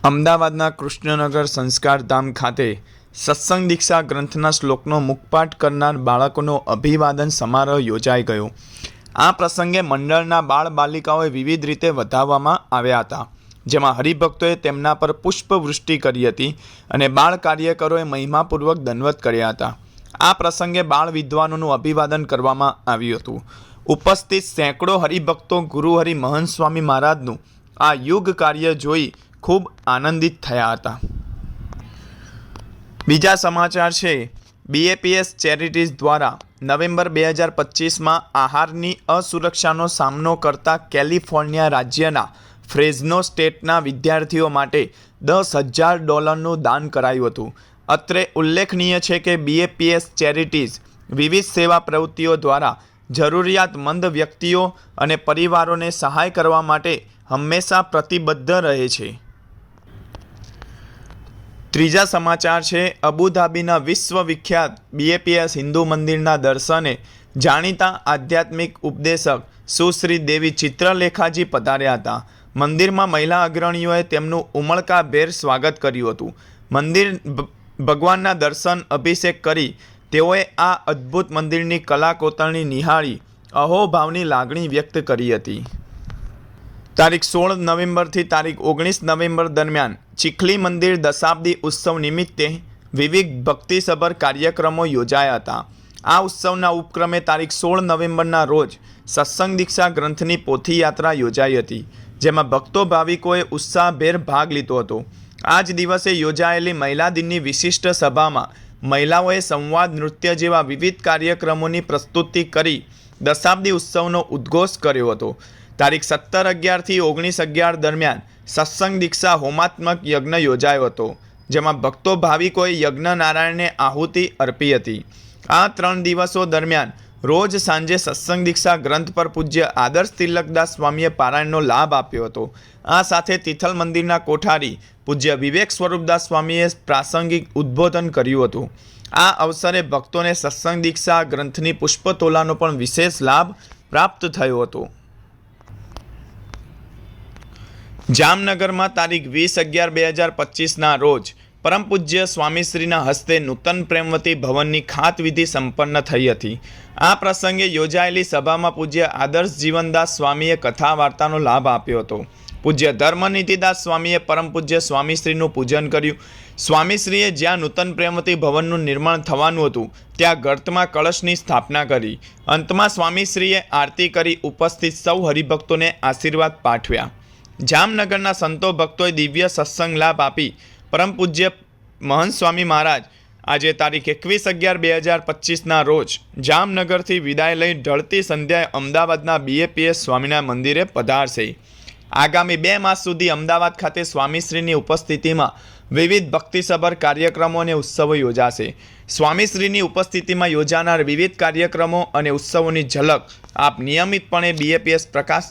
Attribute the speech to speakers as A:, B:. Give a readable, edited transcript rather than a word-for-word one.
A: અમદાવાદના કૃષ્ણનગર સંસ્કારધામ ખાતે સત્સંગ દીક્ષા ગ્રંથના શ્લોકનો મુખપાઠ કરનાર બાળકોનો અભિવાદન સમારોહ યોજાઈ ગયો। આ પ્રસંગે મંડળના બાળ બાલિકાઓએ વિવિધ રીતે વધાવવામાં આવ્યા હતા, જેમાં હરિભક્તોએ તેમના પર પુષ્પવૃષ્ટિ કરી હતી અને બાળ કાર્યકરોએ મહિમાપૂર્વક દંડવત કર્યા હતા। આ પ્રસંગે બાળ વિદ્વાનોનું અભિવાદન કરવામાં આવ્યું હતું। ઉપસ્થિત સેંકડો હરિભક્તો ગુરુહરિ મહંત સ્વામી મહારાજનું આ યુગ કાર્ય જોઈ ખૂબ આનંદિત થયા હતા। બીજા સમાચાર છે, BAPS ચેરિટીઝ દ્વારા નવેમ્બર 2025માં આહારની અસુરક્ષાનો સામનો કરતા કેલિફોર્નિયા રાજ્યના ફ્રેઝનો સ્ટેટના વિદ્યાર્થીઓ માટે $10,000નું દાન કરાયું હતું। અત્રે ઉલ્લેખનીય છે કે BAPS ચેરિટીઝ વિવિધ સેવા પ્રવૃત્તિઓ દ્વારા જરૂરિયાતમંદ વ્યક્તિઓ અને પરિવારોને સહાય કરવા માટે હંમેશા પ્રતિબદ્ધ રહે છે। ત્રીજા સમાચાર છે, અબુધાબીના વિશ્વવિખ્યાત BAPS હિન્દુ મંદિરના દર્શને જાણીતા આધ્યાત્મિક ઉપદેશક સુશ્રી દેવી ચિત્રલેખાજી પધાર્યા હતા। મંદિરમાં મહિલા અગ્રણીઓએ તેમનું ઉમળકાભેર સ્વાગત કર્યું હતું। મંદિર ભગવાનના દર્શન અભિષેક કરી તેઓએ આ અદ્ભુત મંદિરની કલા કોતરણી નિહાળી અહોભાવની લાગણી વ્યક્ત કરી હતી। તારીખ 16 નવેમ્બરથી તારીખ 19 નવેમ્બર દરમિયાન ચીખલી મંદિર દશાબ્દી ઉત્સવ નિમિત્તે વિવિધ ભક્તિસભર કાર્યક્રમો યોજાયા હતા। આ ઉત્સવના ઉપક્રમે તારીખ 16 નવેમ્બરના રોજ સત્સંગ દીક્ષા ગ્રંથની પોથી યાત્રા યોજાઈ હતી, જેમાં ભક્તો ભાવિકોએ ઉત્સાહભેર ભાગ લીધો હતો। આ જ દિવસે યોજાયેલી મહિલા દિનની વિશિષ્ટ સભામાં મહિલાઓએ સંવાદ, નૃત્ય જેવા વિવિધ કાર્યક્રમોની પ્રસ્તુતિ કરી દશાબ્દી ઉત્સવનો ઉદ્ઘોષ કર્યો હતો। તારીખ 17/11થી 19/11 દરમિયાન સત્સંગ દીક્ષા હોમાત્મક યજ્ઞ યોજાયો હતો, જેમાં ભક્તો ભાવિકોએ યજ્ઞ નારાયણને આહુતિ અર્પી હતી। આ 3 દિવસો દરમિયાન રોજ સાંજે સત્સંગ દીક્ષા ગ્રંથ પર પૂજ્ય આદર્શ તિલકદાસ સ્વામીએ પારાયણનો લાભ આપ્યો હતો। આ સાથે તિથલ મંદિરના કોઠારી પૂજ્ય વિવેક સ્વરૂપદાસ સ્વામીએ પ્રાસંગિક ઉદ્બોધન કર્યું હતું। આ અવસરે ભક્તોને સત્સંગ દીક્ષા ગ્રંથની પુષ્પતોલાનો પણ વિશેષ લાભ પ્રાપ્ત થયો હતો। જામનગરમાં તારીખ 20/11/2025ના રોજ પરમ પૂજ્ય સ્વામીશ્રીના હસ્તે નૂતન પ્રેમવતી ભવનની ખાતવિધિ સંપન્ન થઈ હતી। આ પ્રસંગે યોજાયેલી સભામાં પૂજ્ય આદર્શ જીવનદાસ સ્વામીએ કથા વાર્તાનો લાભ આપ્યો હતો। પૂજ્ય ધર્મનિધિદાસ સ્વામીએ પરમ પૂજ્ય સ્વામીશ્રીનું પૂજન કર્યું। સ્વામીશ્રીએ જ્યાં નૂતન પ્રેમવતી ભવનનું નિર્માણ થવાનું હતું ત્યાં ગર્તમાં કળશની સ્થાપના કરી। અંતમાં સ્વામીશ્રીએ આરતી કરી ઉપસ્થિત સૌ હરિભક્તોને આશીર્વાદ પાઠવ્યા। જામનગરના સંતો ભક્તોએ દિવ્ય સત્સંગ લાભ આપી પરમ પૂજ્ય મહંત સ્વામી મહારાજ આજે તારીખ 21/11/2025ના રોજ જામનગરથી વિદાય લઈ ઢળતી સંધ્યાએ અમદાવાદના BAPS સ્વામિનારાયણ મંદિરે પધારશે। આગામી 2 માસ સુધી અમદાવાદ ખાતે સ્વામીશ્રીની ઉપસ્થિતિમાં વિવિધ ભક્તિસભર કાર્યક્રમો અને ઉત્સવો યોજાશે। સ્વામીશ્રીની ઉપસ્થિતિમાં યોજાનાર વિવિધ કાર્યક્રમો અને ઉત્સવોની ઝલક આપ નિયમિતપણે BAPS પ્રકાશ